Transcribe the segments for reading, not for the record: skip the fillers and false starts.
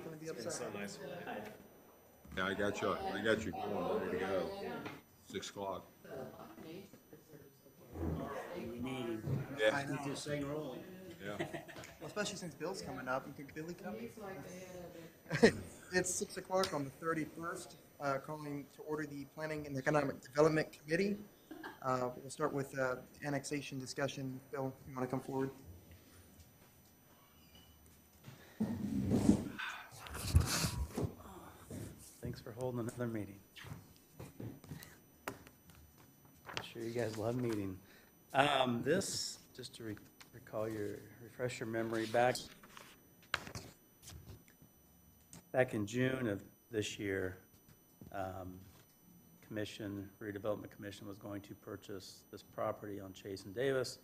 not going to be upset. So nice. Yeah, I got you going, ready to go. 6 o'clock. We need Yeah. I know. to keep this thing rolling. Yeah. Well, especially since Bill's coming up. And could Billy come? It's 6 o'clock on the 31st. Calling to order the Planning and Economic Development Committee. We'll start with annexation discussion. Bill, you want to come forward? Thanks for holding another meeting. I'm sure you guys love meeting. This, just to refresh your memory, back in June of this year, Redevelopment Commission was going to purchase this property on Chase and Davis,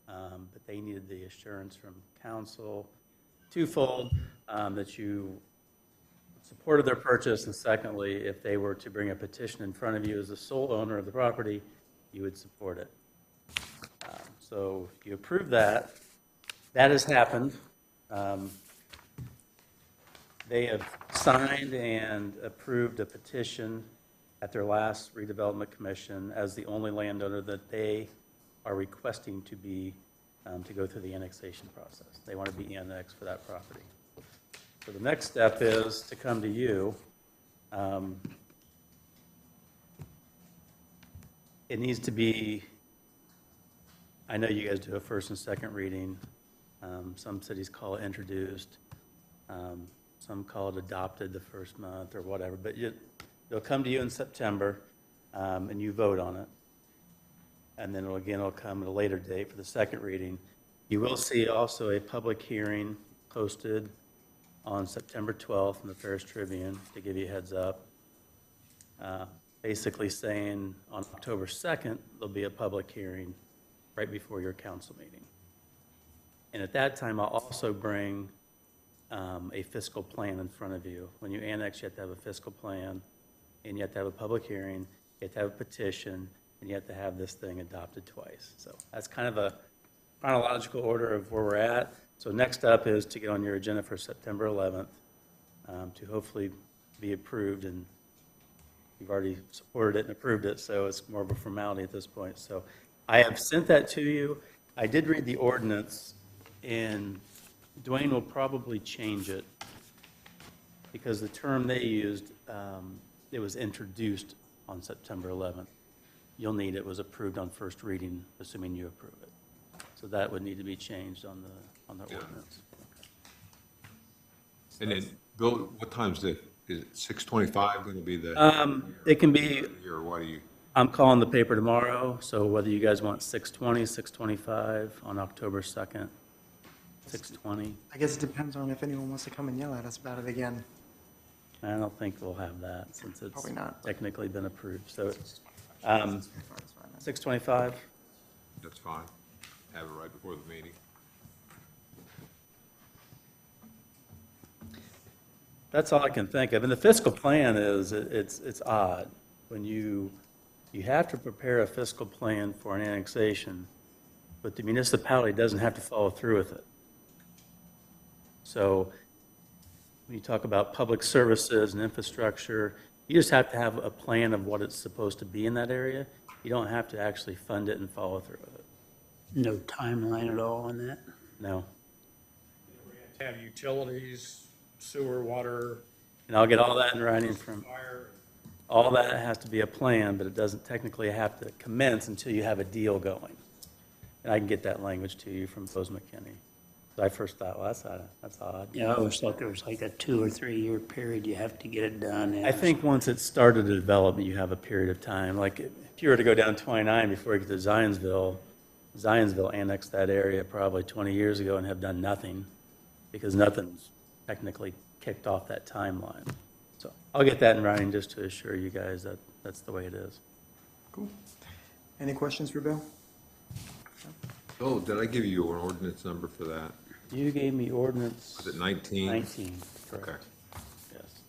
but they needed the assurance from council twofold, that you supported their purchase, and secondly, if they were to bring a petition in front of you as the sole owner of the property, you would support it. So you approved that. That has happened. They have signed and approved a petition at their last redevelopment commission as the only landowner that they are requesting to be, to go through the annexation process. They want to be annexed for that property. So the next step is to come to you. It needs to be, I know you guys do a first and second reading. Some cities call it introduced. Some call it adopted the first month or whatever. But they'll come to you in September, and you vote on it. And then it'll come at a later date for the second reading. You will see also a public hearing posted on September 12th in the Ferris Tribune, to give you a heads up. Basically saying on October 2nd, there'll be a public hearing right before your council meeting. And at that time, I'll also bring a fiscal plan in front of you. When you annex, you have to have a fiscal plan, and you have to have a public hearing, you have to have a petition, and you have to have this thing adopted twice. So that's kind of a chronological order of where we're at. So next up is to get on your agenda for September 11th, to hopefully be approved, and you've already supported it and approved it, so it's more of a formality at this point. So I have sent that to you. I did read the ordinance, and Dwayne will probably change it because the term they used, it was introduced on September 11th. You'll need it was approved on first reading, assuming you approve it. So that would need to be changed on the ordinance. And then, Bill, what time's is it 6:25 going to be the, It can be, or what do you? I'm calling the paper tomorrow, so whether you guys want 6:20, 6:25 on October 2nd, 6:20. I guess it depends on if anyone wants to come and yell at us about it again. I don't think we'll have that since it's Probably not. technically been approved. So That's fine. 6:25? That's fine. Have it right before the meeting. That's all I can think of. And the fiscal plan is, it's odd. When you have to prepare a fiscal plan for an annexation, but the municipality doesn't have to follow through with it. So when you talk about public services and infrastructure, you just have to have a plan of what it's supposed to be in that area. You don't have to actually fund it and follow through with it. No timeline at all on that? No. We have to have utilities, sewer, water, And I'll get all that in writing from, fire. all that has to be a plan, but it doesn't technically have to commence until you have a deal going. And I can get that language to you from Bose McKinney. So I first thought, well, that's odd. Yeah, I always thought there was like a 2 or 3 year period you have to get it done. I think once it's started to develop, you have a period of time. Like if you were to go down 29 before you get to Zionsville annexed that area probably 20 years ago and have done nothing because nothing's technically kicked off that timeline. So I'll get that in writing just to assure you guys that that's the way it is. Cool. Any questions for Bill? Bill, did I give you an ordinance number for that? You gave me ordinance Was it 19? 19, Okay. correct? Yes.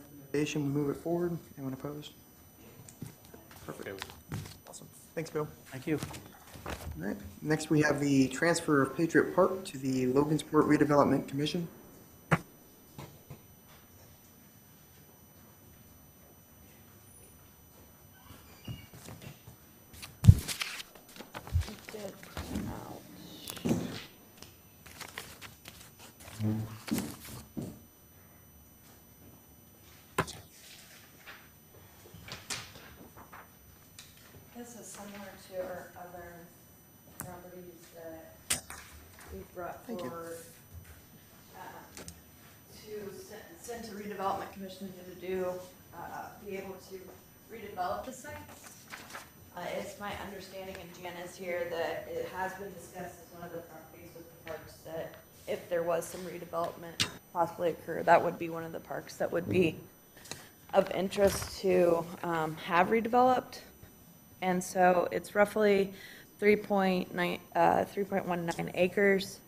Recommendation, we move it forward. Anyone opposed? Perfect. Awesome. Thanks, Bill. Thank you. All right. Next, we have the transfer of Patriot Park to the Logansport Redevelopment Commission. This is similar to our other properties that we brought Thank you. forward send to redevelopment commission to do, be able to redevelop the sites. It's my understanding, and Jan is here, that it has been discussed as one of the properties with the parks that if there was some redevelopment possibly occur, that would be one of the parks that would be of interest to have redeveloped. And so it's roughly 3.19 acres.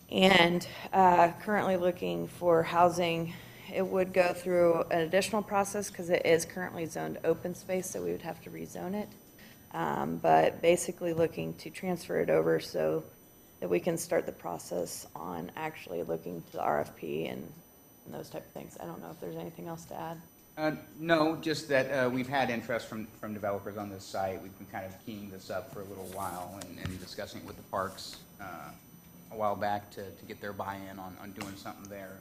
And currently looking for housing. It would go through an additional process because it is currently zoned open space, so we would have to rezone it. But basically looking to transfer it over so that we can start the process on actually looking to the RFP and those type of things. I don't know if there's anything else to add. No, just that we've had interest from developers on this site. We've been kind of keying this up for a little while and discussing it with the parks a while back to get their buy-in on doing something there.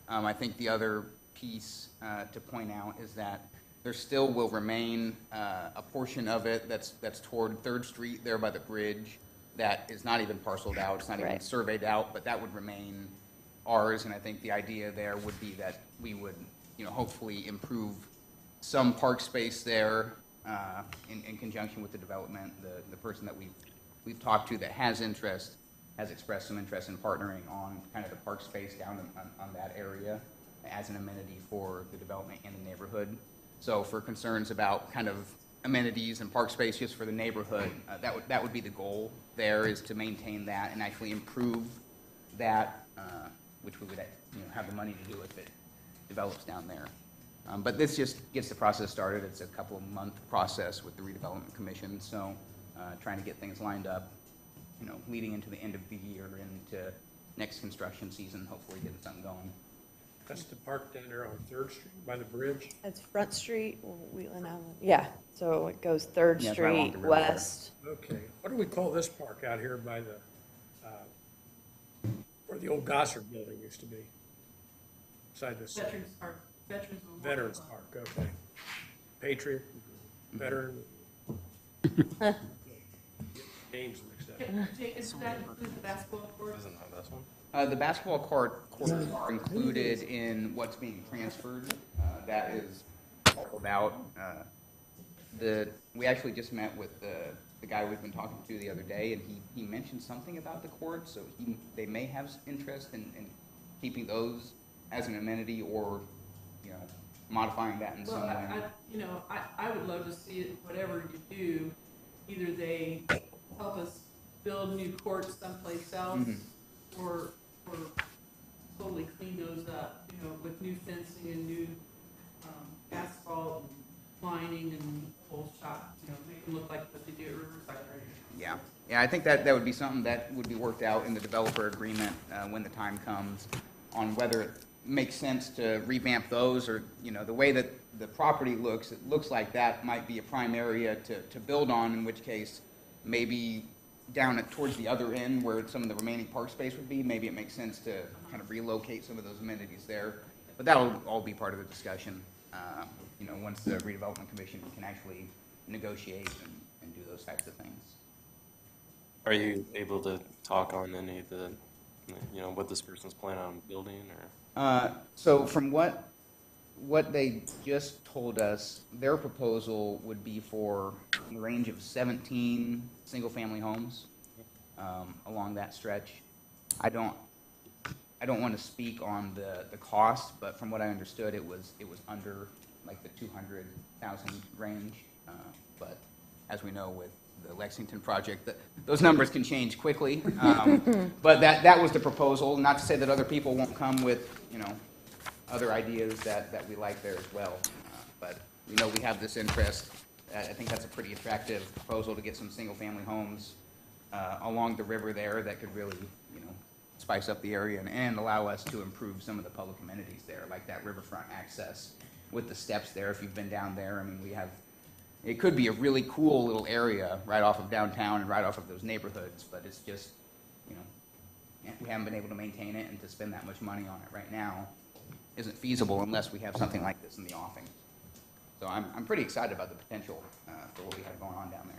I think the other piece to point out is that there still will remain a portion of it that's toward 3rd Street there by the bridge that is not even parceled out, it's not even Right. surveyed out, but that would remain ours. And I think the idea there would be that we would, hopefully improve some park space there in conjunction with the development. The person that we've talked to that has interest has expressed some interest in partnering on kind of the park space down on that area as an amenity for the development and the neighborhood. So for concerns about kind of amenities and park space just for the neighborhood, that would be the goal there, is to maintain that and actually improve that, which we would have the money to do if it develops down there. But this just gets the process started. It's a couple of month process with the redevelopment commission, so trying to get things lined up, leading into the end of the year and into next construction season, hopefully getting something going. That's the park down there on 3rd Street by the bridge. It's Front Street, Wheatland Island. Yeah, so it goes 3rd Yeah, it's right along Street the river there. west. Okay, what do we call this park out here by the, where the old Gossard building used to be? Beside the Veterans Park, Veterans Memorial Veterans Park. Park, okay. Patriot, veteran. Names mixed up. Does that include the basketball court? The basketball court are included in what's being transferred. That is all about, we actually just met with the guy we've been talking to the other day, and he mentioned something about the court, so they may have interest in keeping those as an amenity or, modifying that in Well, some way. I would love to see it, whatever you do, either they help us build new courts someplace else, or totally clean those up, with new fencing and new asphalt and lining and whole shot, make them look like what they do at Riverside right here. Yeah, I think that would be something that would be worked out in the developer agreement when the time comes on whether it makes sense to revamp those, or, the way that the property looks, it looks like that might be a prime area to build on, in which case maybe down towards the other end where some of the remaining park space would be, maybe it makes sense to kind of relocate some of those amenities there. But that'll all be part of the discussion, once the redevelopment commission can actually negotiate and do those types of things. Are you able to talk on any of the, what this person's planning on building, or? So from what they just told us, their proposal would be for the range of 17 single-family homes along that stretch. I don't want to speak on the cost, but from what I understood, it was under like the 200,000 range. But as we know with the Lexington project, those numbers can change quickly. But that was the proposal. Not to say that other people won't come with, other ideas that we like there as well. But we know we have this interest. I think that's a pretty attractive proposal to get some single-family homes along the river there that could really, spice up the area and allow us to improve some of the public amenities there, like that riverfront access with the steps there. If you've been down there, I mean, it could be a really cool little area right off of downtown and right off of those neighborhoods, but it's just, we haven't been able to maintain it, and to spend that much money on it right now isn't feasible unless we have something like this in the offing. So I'm pretty excited about the potential for what we have going on down there.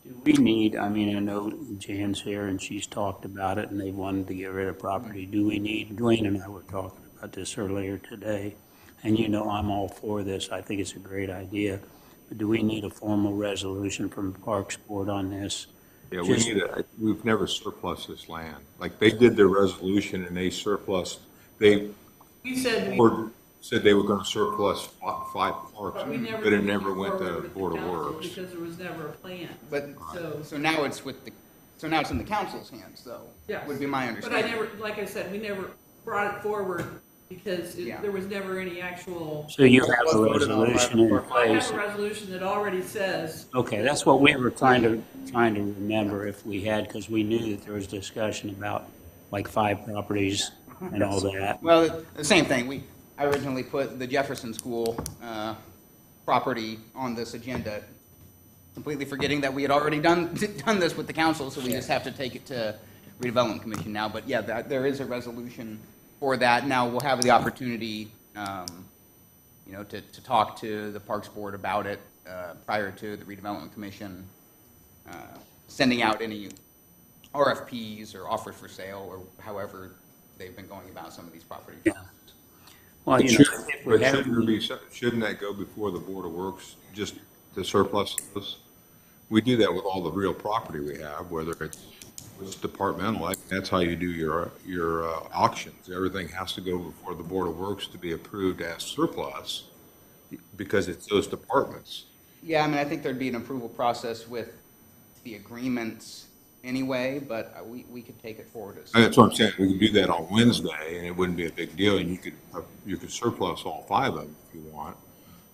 Do we need, I mean, I know Jan's here and she's talked about it and they wanted to get rid of property. Do we need, Dwayne and I were talking about this earlier today, and you know I'm all for this. I think it's a great idea. But do we need a formal resolution from the Parks Board on this? Yeah, we Just- need we've never surplus this land. Like, they did their resolution and they surplus, they We said we, said they were gonna surplus 5 parks, but we never. but it never moved went to forward with the Board of council Works. Because there was never a plan. But, so now it's in the council's hands, though, Yes. would be my But I understanding. never, like I said, we never brought it forward because Yeah. there was never any actual. So you have Was a voted on by resolution the in Park I place? have a resolution that already says, Okay, that's what we were trying to remember if we had, because we knew that there was discussion about like 5 properties and all that. Well, the same thing. I originally put the Jefferson School property on this agenda, completely forgetting that we had already done this with the council, so we just have to take it to redevelopment commission now. But yeah, there is a resolution for that. Now, we'll have the opportunity, to talk to the Parks Board about it prior to the redevelopment commission sending out any RFPs or offers for sale, or however they've been going about some of these properties. Yeah. Well, But you know, shouldn't if we but have, shouldn't that go before the Board of Works, just to surplus those? We do that with all the real property we have, whether it's departmental, like, that's how you do your auctions. Everything has to go before the Board of Works to be approved as surplus, because it's those departments. Yeah, I mean, I think there'd be an approval process with the agreements anyway, but we could take it forward as. And that's what I'm saying, we could do that on Wednesday, and it wouldn't be a big deal, and you could surplus all 5 of them if you want,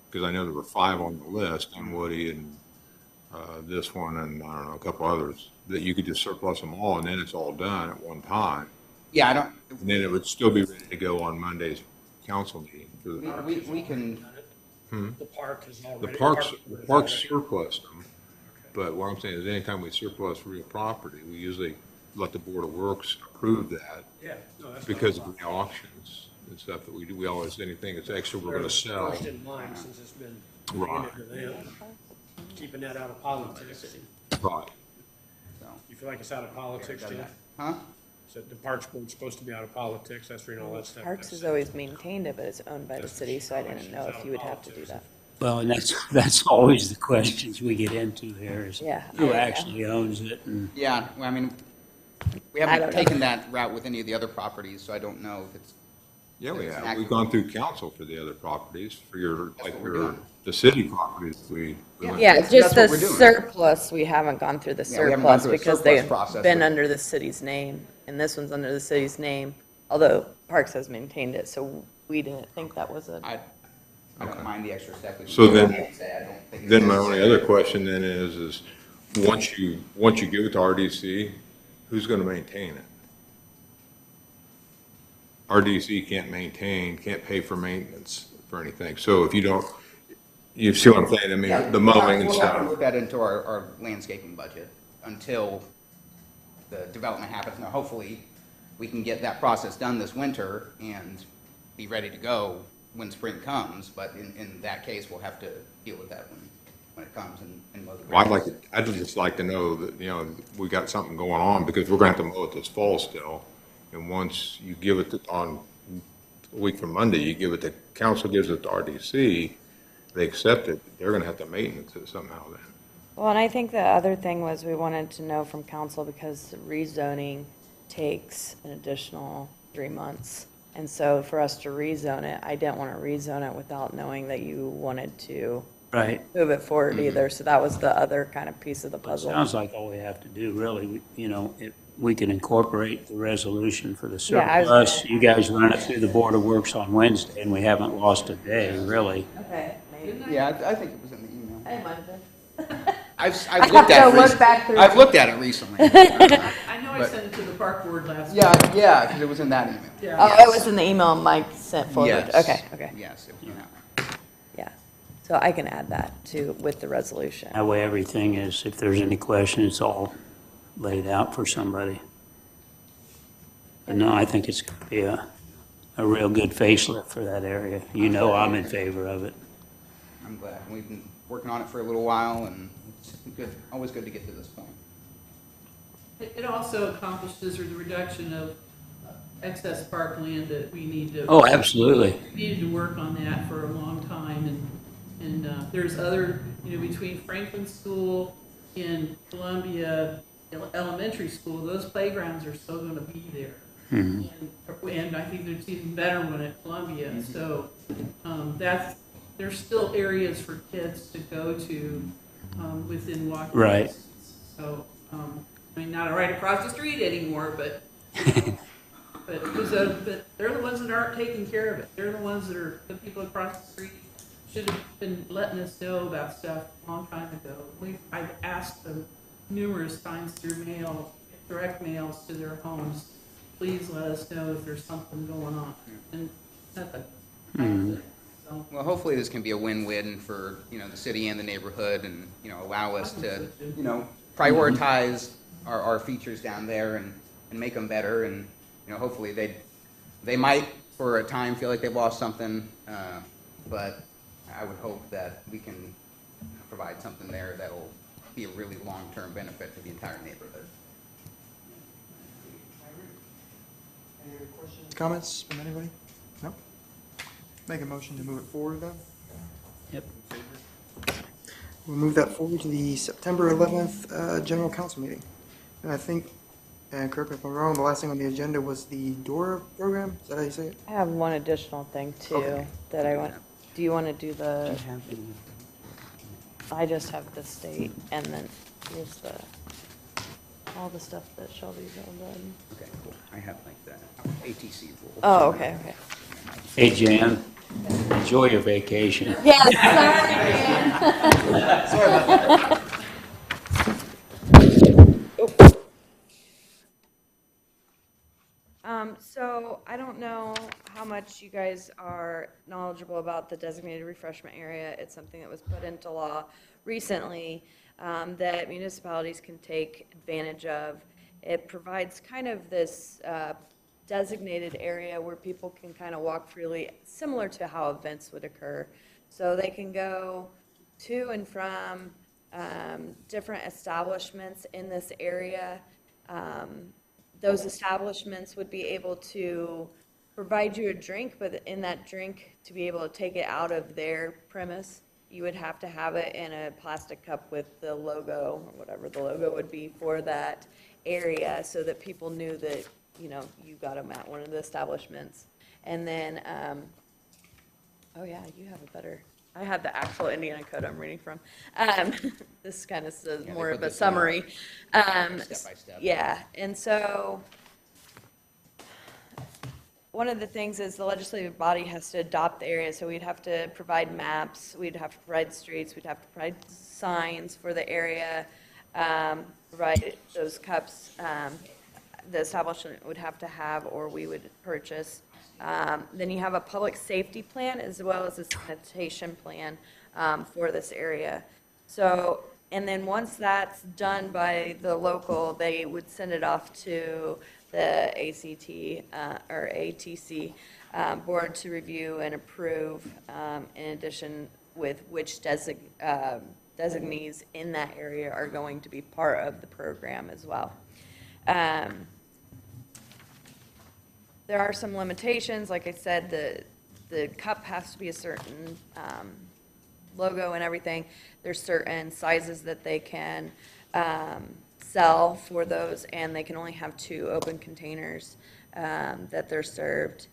because I know there were 5 on the list, and Woody and this one, and I don't know, a couple others, that you could just surplus them all, and then it's all done at one time. Yeah, I don't, And then it would still be ready to go on Monday's council meeting. For we can, The park is already. the parks surplus them, but what I'm saying is anytime we surplus real property, we usually let the Board of Works approve that Yeah, no, that's. because of the auctions and stuff that we do. We always, anything that's extra, we're gonna sell. First in line, since it's been Right. handed to them, keeping that out of politics. Right. so, You feel like it's out of politics, Jen? huh? So the Parks Board's supposed to be out of politics, that's where all that stuff. Parks goes. has always maintained it, but it's owned by the city, so I didn't know if you would have to do that. well, and that's always the questions we get into here is Yeah, who I- actually owns it and. Yeah, well, I mean, we I haven't don't know. taken that route with any of the other properties, so I don't know if it's, Yeah, we It's have. active. We've gone through council for the other properties, for what we're doing. the city properties we. went Yeah, That's- just the that's what we're doing. surplus, we haven't gone through the Yeah, we haven't gone surplus through a because surplus they've process been with- under the city's name, and this one's under the city's name, although Parks has maintained it, so we didn't think that was a, I don't mind the extra step. we So can then- take. I don't think it's Then my only necessary. other question then is once you give it to RDC, who's gonna maintain it? RDC can't pay for maintenance for anything. So if you don't, you see what I'm saying? I Yeah, mean, the mowing and we'll have to stuff. put that into our landscaping budget until the development happens. Now, hopefully, we can get that process done this winter and be ready to go when spring comes, but in that case, we'll have to deal with that when it comes and mow the Well, grass. I'd just like to know that, we got something going on because we're gonna have to mow it this fall still. And once you give it on a week from Monday, you give it to, council gives it to RDC, they accept it, they're gonna have to maintenance it somehow then. well, and I think the other thing was we wanted to know from council because rezoning takes an additional 3 months. And so for us to rezone it, I didn't want to rezone it without knowing that you wanted to Right. move it forward either, so that was the other kind of piece of the puzzle. Sounds like all we have to do, really, if we can incorporate the resolution for the Yeah, I was surplus. You guys run it through the Board of Works on Wednesday, and we haven't lost a day, really. Okay, maybe. Yeah, I think it was in the email. I might have been. I've have looked at to it look recently. back through. I've looked at it recently. I know I But- sent it to the park board last week. Yeah, because it was in that email. Yeah. Oh, it was in the email Mike sent forward. Yes. Okay, Yes, it was in that one. yeah. So I can add that to, with the resolution. That way, everything is, if there's any question, it's all laid out for somebody. But no, I think it's going to be a real good facelift for that area. You know I'm in favor of it. I'm glad. We've been working on it for a little while, and it's good, always good to get to this point. It also accomplishes the reduction of excess parkland that we need to. Oh, absolutely. We needed to work on that for a long time, and there's other, between Franklin School and Columbia Elementary School, those playgrounds are still gonna be there. And I think there's even better one at Columbia, so, there's still areas for kids to go to, within walking Right. distance. So, not right across the street anymore, but but they're the ones that aren't taking care of it. They're the ones that are, the people across the street should have been letting us know about stuff a long time ago. I've asked them numerous times through mail, direct mails to their homes, please let us know if there's something going on. And nothing. So, Well, hopefully this can be a win-win for, the city and the neighborhood, and, allow us to, prioritize our features down there and make them better, and, hopefully they might, for a time, feel like they've lost something, but I would hope that we can provide something there that'll be a really long-term benefit to the entire neighborhood. Any other questions, comments from anybody? No? Make a motion to move it forward then? Yep. We'll move that forward to the September 11th general council meeting. And I think, and correct me if I'm wrong, the last thing on the agenda was the DORA program? Is that how you say it? I have one additional thing too Okay. that I want, do you want to do the, I just have the state and then here's all the stuff that Shelby's all done. Okay, cool. I have like the ATC rule. Oh, okay, okay. Hey, Jan, enjoy your vacation. Yes, Sorry about that. So I don't know how much you guys are knowledgeable about the designated refreshment area. It's something that was put into law recently that municipalities can take advantage of. It provides kind of this designated area where people can kind of walk freely, similar to how events would occur. So they can go to and from different establishments in this area. Those establishments would be able to provide you a drink, but in that drink, to be able to take it out of their premise, you would have to have it in a plastic cup with the logo, or whatever the logo would be for that area, so that people knew that, you got them at one of the establishments. And then, oh yeah, you have a better, I have the actual Indiana code I'm reading from. This kind of says Yeah, more they of put a this summary. Step by step. Yeah, and so one of the things is the legislative body has to adopt the area, so we'd have to provide maps, we'd have to provide streets, we'd have to provide signs for the area, provide those cups, the establishment would have to have, or we would purchase. Then you have a public safety plan as well as a sanitation plan for this area. So, and then once that's done by the local, they would send it off to the ACT or ATC board to review and approve, in addition with which designees in that area are going to be part of the program as well. There are some limitations, like I said, the cup has to be a certain logo and everything. There's certain sizes that they can sell for those, and they can only have 2 open containers that they're served.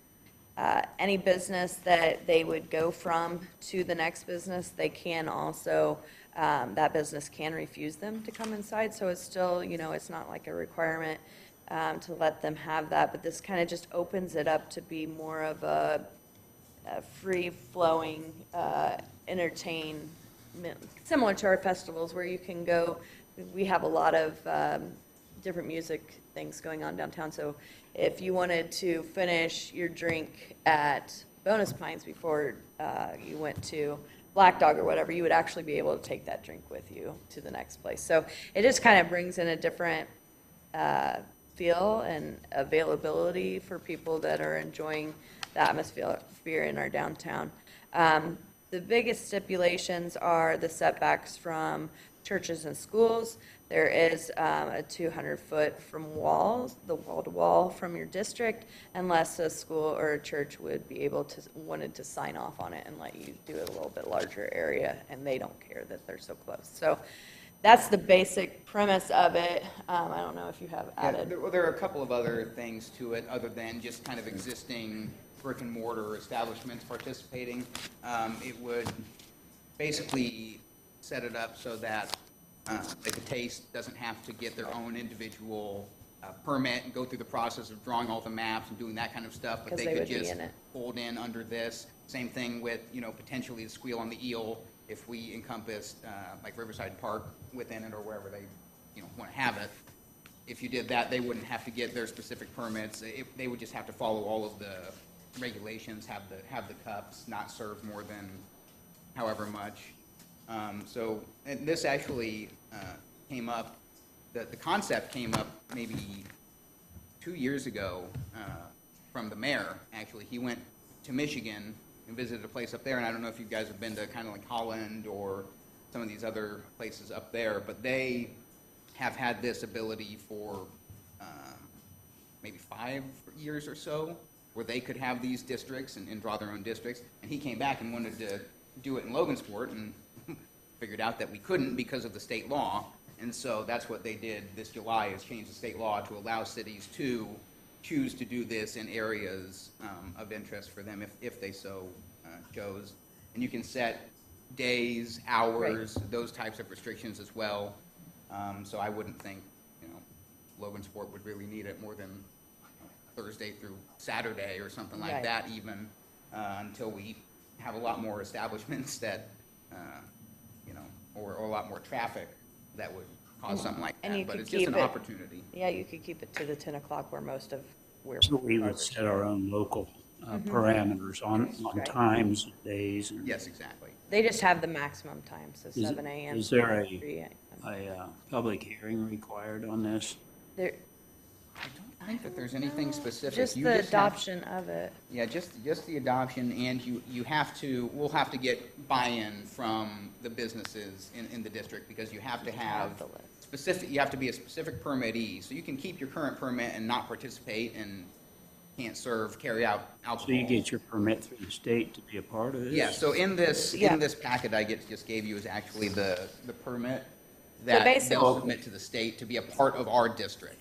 Any business that they would go from to the next business, they can also, that business can refuse them to come inside, so it's still, it's not like a requirement to let them have that, but this kind of just opens it up to be more of a free-flowing entertainment, similar to our festivals where you can go. We have a lot of different music things going on downtown, so if you wanted to finish your drink at Bonus Pines before you went to Black Dog or whatever, you would actually be able to take that drink with you to the next place. So it just kind of brings in a different feel and availability for people that are enjoying the atmosphere in our downtown. The biggest stipulations are the setbacks from churches and schools. There is a 200-foot from walls, the wall-to-wall from your district, unless a school or a church would be able to, wanted to sign off on it and let you do it a little bit larger area, and they don't care that they're so close. So that's the basic premise of it. I don't know if you have Yeah, added. there are a couple of other things to it, other than just kind of existing brick and mortar establishments participating. It would basically set it up so that like the Taste doesn't have to get their own individual permit and go through the process of drawing all the maps and doing that kind of stuff, but 'Cause they they could would be just in it. fold in under this. Same thing with, potentially the Squeal on the Eel, if we encompassed like Riverside Park within it or wherever they, want to have it. If you did that, they wouldn't have to get their specific permits. They would just have to follow all of the regulations, have the cups, not serve more than however much. So, and this actually came up, the concept came up maybe 2 years ago from the mayor, actually. He went to Michigan and visited a place up there, and I don't know if you guys have been to kind of like Holland or some of these other places up there, but they have had this ability for maybe 5 years or so, where they could have these districts and draw their own districts. And he came back and wanted to do it in Logansport and figured out that we couldn't because of the state law. And so that's what they did this July, is change the state law to allow cities to choose to do this in areas of interest for them if they so chose. And you can set days, hours, those types of restrictions as well. So I wouldn't think, Logansport would really need it more than Thursday through Saturday or something like Right. that even, until we have a lot more establishments that, or a lot more traffic that would cause something like And you that. But could it's just an keep it- opportunity. Yeah, you could keep it to the 10 o'clock where most of where. So we would set our own local parameters on Right. times, days. And Yes, exactly. They just have the maximum time, so Is- 7 a.m. is there to 3 a.m. a public hearing required on this? There, I don't think that there's anything specific. just You the have- adoption of it. Yeah, just the adoption, and we'll have to get buy-in from the businesses in the district, because you have to have the list. you have to be a specific permittee. So you can keep your current permit and not participate and can't carry out alcohol. So you get your permit through the state to be a part of this? Yeah, so in this Yeah. packet I just gave you is actually the permit So that basically- they'll submit to the state to be a part of our district.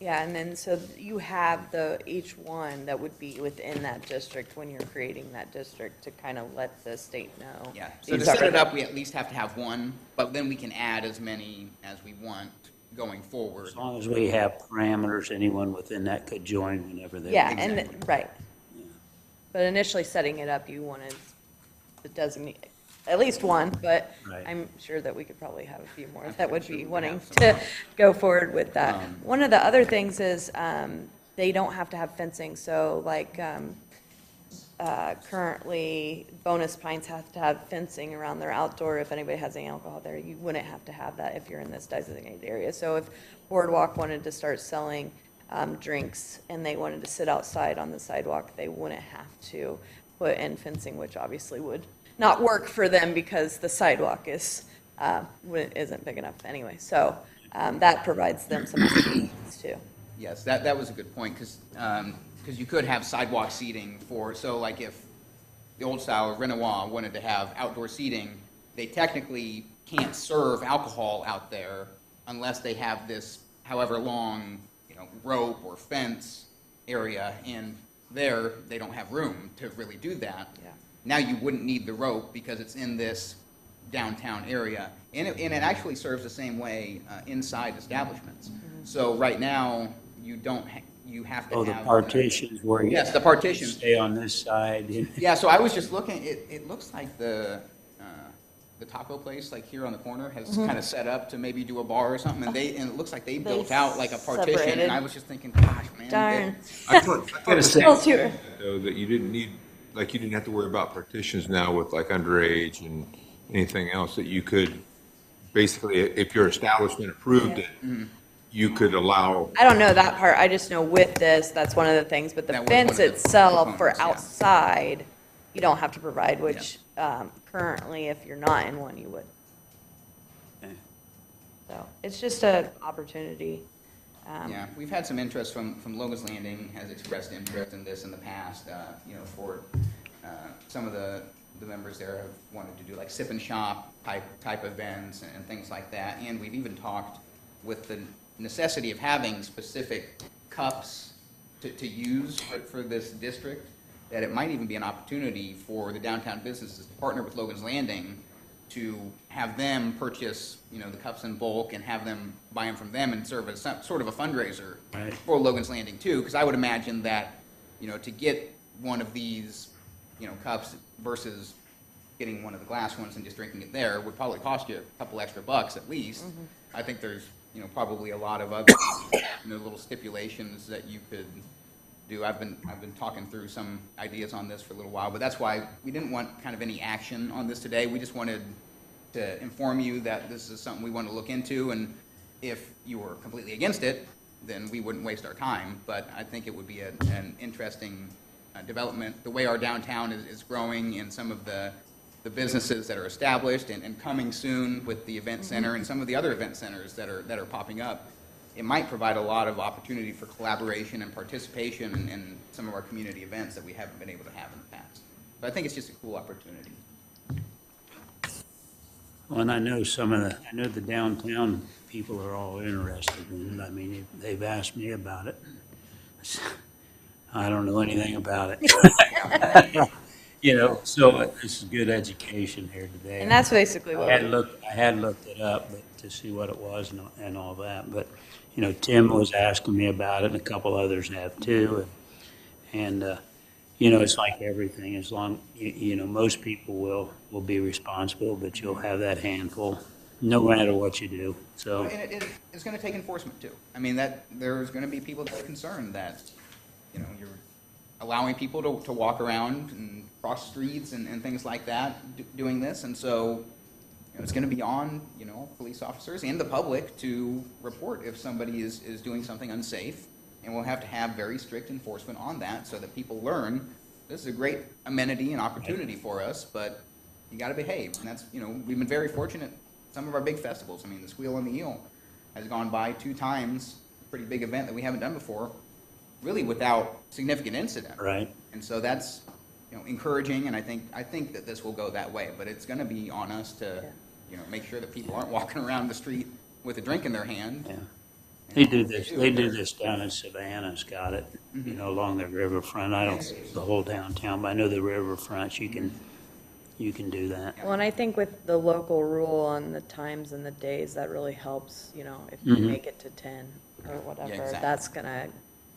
Yeah, and then so you have each one that would be within that district when you're creating that district to kind of let the state know. Yeah, so to These are set it the- up, we at least have to have one, but then we can add as many as we want going forward. As long as we have parameters, anyone within that could join whenever they. Yeah, Exactly. right. But initially setting it up, you wanted the designate, at least one, but Right. I'm sure that we could probably have a few more that I'm would sure be we wanting have some to go forward with that. One of the other things is, they don't have to have fencing, so like, currently Bonus Pines have to have fencing around their outdoor. If anybody has any alcohol there, you wouldn't have to have that if you're in this designated area. So if Boardwalk wanted to start selling drinks and they wanted to sit outside on the sidewalk, they wouldn't have to put in fencing, which obviously would not work for them because the sidewalk isn't big enough anyway. So that provides them some convenience too. Yes, that was a good point, because you could have sidewalk seating so like if the old style of Renoir wanted to have outdoor seating, they technically can't serve alcohol out there unless they have this however long, rope or fence area, and there, they don't have room to really do that. Yeah. Now you wouldn't need the rope because it's in this downtown area. And it actually serves the same way inside establishments. So right now, you have to have. Oh, the partitions where you. Yes, the partitions. Stay on this side. Yeah, so I was just looking, it looks like the taco place, like here on the corner, has kind of set up to maybe do a bar or something, and it looks like they built out like a partition, separated. and I was just thinking, gosh, man. Darn. I gotta say, Still too- though, that you didn't have to worry about partitions now with like underage and anything else, that you could, basically, if your establishment approved it, you could allow, I don't know that part, I just know with this, that's one of the things, but the That was one fence of the itself for components, yeah. outside, you don't have to provide, which, currently, if you're not in one, you would. Okay. So, it's just a opportunity. Yeah, we've had some interest from Logan's Landing, has expressed interest in this in the past, you know, for, some of the members there have wanted to do like sip and shop type events and things like that, and we've even talked with the necessity of having specific cups to use for this district, that it might even be an opportunity for the downtown businesses to partner with Logan's Landing to have them purchase, you know, the cups in bulk and have them buy them from them and serve as some sort of a fundraiser Right. for Logan's Landing too, because I would imagine that, you know, to get one of these, you know, cups versus getting one of the glass ones and just drinking it there would probably cost you a couple extra bucks at least. I think there's, you know, probably a lot of other, you know, little stipulations that you could do. I've been talking through some ideas on this for a little while, but that's why we didn't want kind of any action on this today. We just wanted to inform you that this is something we want to look into, and if you were completely against it, then we wouldn't waste our time. But I think it would be an interesting development. The way our downtown is growing, and some of the businesses that are established and coming soon with the event center and some of the other event centers that are popping up, it might provide a lot of opportunity for collaboration and participation in some of our community events that we haven't been able to have in the past. But I think it's just a cool opportunity. Well, and I know the downtown people are all interested in it. I mean, they've asked me about it. I don't know anything about it. You know, so this is good education here today. And that's basically what. I had looked it up, but to see what it was and all that. But, you know, Tim was asking me about it, and a couple others have too. And you know, it's like everything. As long, you know, most people will be responsible, but you'll have that handful, no matter what you do. So. And it's going to take enforcement too. I mean, that there's going to be people that are concerned that, you know, you're allowing people to walk around and cross streets and things like that doing this. And so, you know, it's going to be on, you know, police officers and the public to report if somebody is doing something unsafe. And we'll have to have very strict enforcement on that so that people learn this is a great amenity and opportunity for us, but you got to behave. And that's, you know, we've been very fortunate. Some of our big festivals, I mean, the Squeal on the Eel has gone by 2 times, a pretty big event that we haven't done before, really without significant incident. Right. And so that's, you know, encouraging, and I think that this will go that way. But it's going to be on us to, you know, make sure that people aren't walking around the street with a drink in their hand. Yeah. They do this down in Savannah's got it, you know, along the riverfront. I don't see the whole downtown, but I know the riverfront, you can do that. Well, and I think with the local rule on the times and the days, that really helps, you know, if you make it to 10 or whatever, exactly. that's gonna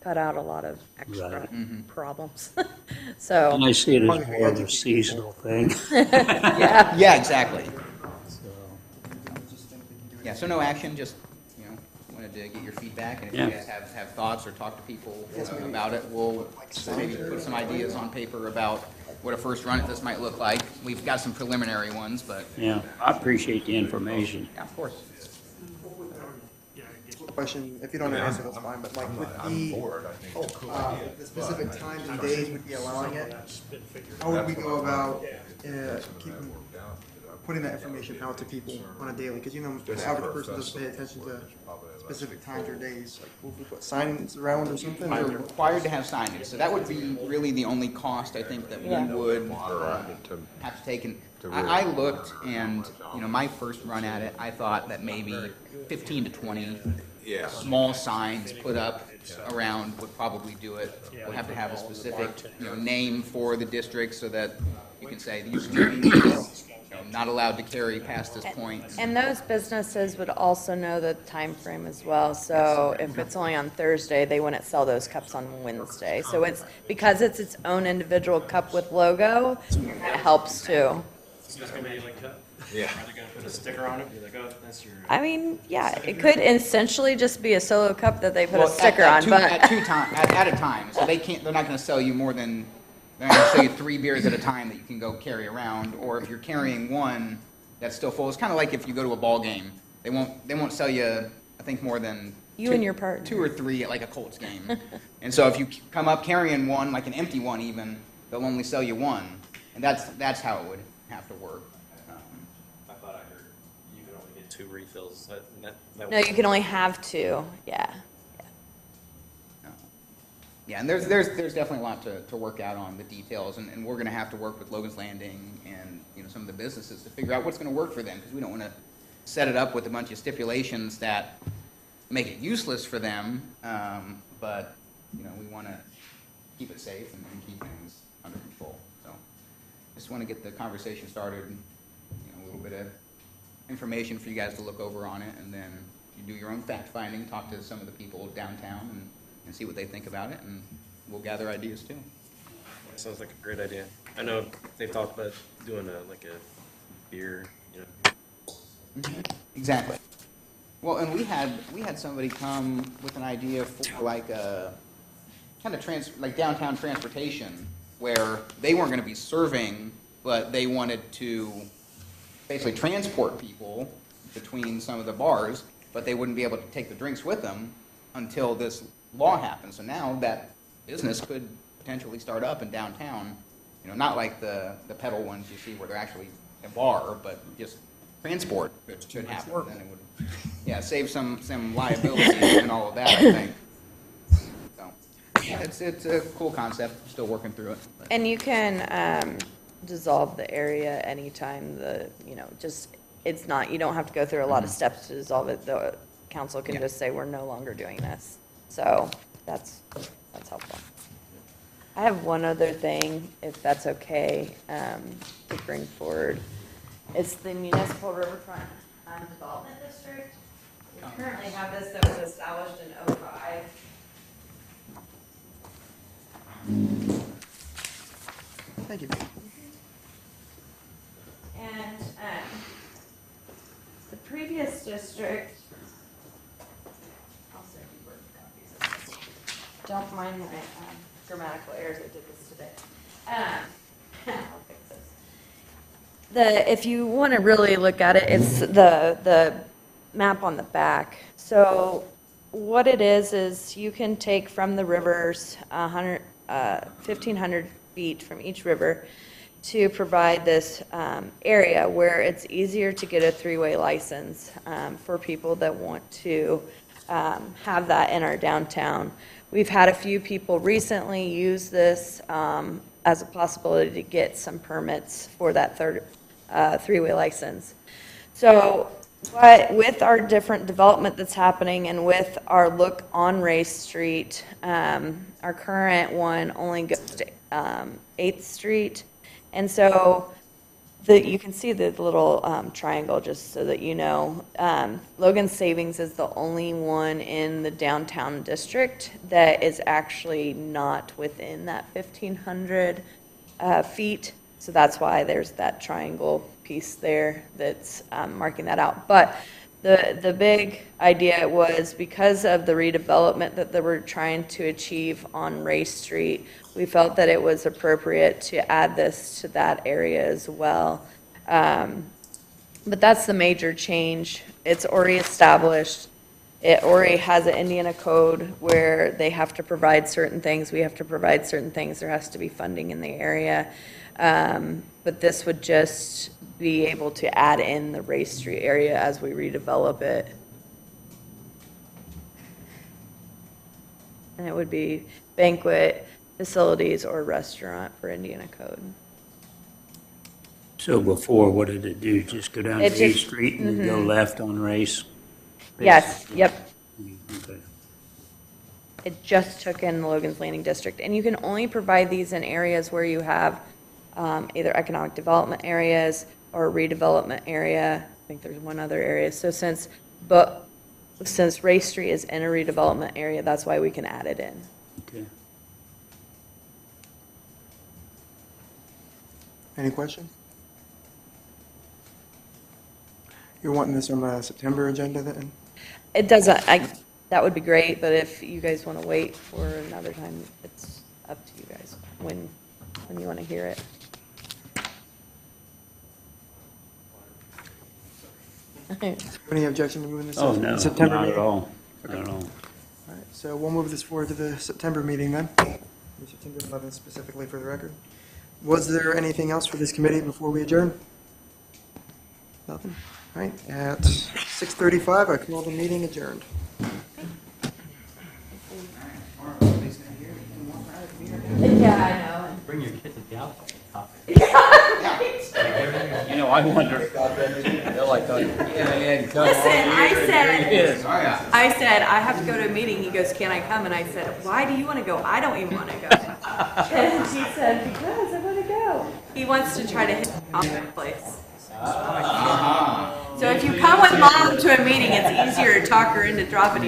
cut out a lot of extra Right. problems. So, And I see it as more of a seasonal thing. yeah, Yeah, exactly. So, Yeah, so no action, just, you know, wanted to get your feedback, and if Yeah. you guys have thoughts or talk to people about it, we'll maybe put some ideas on paper about what a first run at this might look like. We've got some preliminary ones, but, yeah, I appreciate the information. yeah, of course. Question, if you don't answer, that's fine, but like with the specific times and days we'd be allowing it, how would we go about keeping, putting that information out to people on a daily? Because, you know, the average person doesn't pay attention to specific times or days. Like, would we put signs around or something? We're Or required to have signage, so that would be really the only cost, I think, that we Yeah. would have to take. And I looked, and, you know, my first run at it, I thought that maybe 15 to 20 small signs put up around would probably do it. We'll have to have a specific, you know, name for the district so that you can say, these streets, you know, not allowed to carry past this point. and those businesses would also know the time frame as well. So if it's only on Thursday, they wouldn't sell those cups on Wednesday. So it's, because it's its own individual cup with logo, it helps too. It's just gonna be like a, yeah. Are they gonna put a sticker on it? Be like, oh, that's your. I mean, yeah, it could essentially just be a solo cup that they put a Well, sticker on, but. At a time, so they're not gonna sell you more than, they're not gonna sell you 3 beers at a time that you can go carry around, or if you're carrying one that's still full, it's kinda like if you go to a ball game, they won't sell you, I think, more than You and your partner. 2 or 3 at like a Colts game. And so if you come up carrying one, like an empty one even, they'll only sell you one. And that's how it would have to work. I thought I heard you could only get 2 refills. That No, you can only have 2, yeah. Yeah, and there's definitely a lot to work out on the details, and we're going to have to work with Logan's Landing and some of the businesses to figure out what's going to work for them, because we don't want to set it up with a bunch of stipulations that make it useless for them, but we want to keep it safe and keep things under control. So just want to get the conversation started, and a little bit of information for you guys to look over on it, and then you do your own fact finding, talk to some of the people downtown, and see what they think about it, and we'll gather ideas too. That sounds like a great idea. I know they've talked about doing a beer, Exactly. Well, and we had somebody come with an idea for like a kind of like downtown transportation, where they weren't going to be serving, but they wanted to basically transport people between some of the bars, but they wouldn't be able to take the drinks with them until this law happens. So now that business could potentially start up in downtown, not like the pedal ones you see where they're actually a bar, but just transport should happen. Then it would, save some liability and all of that, I think. So it's a cool concept. Still working through it. But. And you can dissolve the area anytime it's not, you don't have to go through a lot of steps to dissolve it. The council can just say, we're no longer doing this. So that's helpful. I have one other thing, if that's okay, to bring forward. It's the Municipal Riverfront Development District. We currently have this that was established in '05. Thank you. And the previous district, I'll send you word copies of this. Don't mind my grammatical errors, I did this today. I'll fix this. If you want to really look at it, it's the map on the back. So what it is you can take from the rivers 1,500 feet from each river to provide this area where it's easier to get a 3-way license for people that want to have that in our downtown. We've had a few people recently use this as a possibility to get some permits for that 3-way license. So with our different development that's happening and with our look on Race Street, our current one only goes to 8th Street. And so you can see the little triangle, just so that you know. Logan Savings is the only one in the downtown district that is actually not within that 1,500 feet. So that's why there's that triangle piece there that's marking that out. But the big idea was, because of the redevelopment that they were trying to achieve on Race Street, we felt that it was appropriate to add this to that area as well. But that's the major change. It's already established. It already has an Indiana code where they have to provide certain things. We have to provide certain things. There has to be funding in the area. But this would just be able to add in the Race Street area as we redevelop it. And it would be banquet, facilities, or restaurant for Indiana code. So before, what did it do? Just go down to It 8th just- Street and go left on Race? Yes, yep. Okay. It just took in the Logan's Landing District. And you can only provide these in areas where you have either economic development areas or redevelopment area. I think there's one other area. So since Race Street is in a redevelopment area, that's why we can add it in. Okay. Any questions? You're wanting this on the September agenda then? It doesn't, that would be great, but if you guys want to wait for another time, it's up to you guys when you want to hear it. Any objection to moving this Oh, to no, September not at meeting? all. I don't know. All right, so we'll move this forward to the September meeting then, September 11th specifically for the record. Was there anything else for this committee before we adjourn? Nothing? All right, at 6:35, I call the meeting adjourned. Yeah, I know. Bring your kid to the alcohol. You know, I wonder. They're like, Listen, I said, I have to go to a meeting. He goes, can I come? And I said, why do you want to go? I don't even want to go. And he said, because I want to go. He wants to try to hit off my place. So if you come with mom to a meeting, it's easier to talk her into dropping you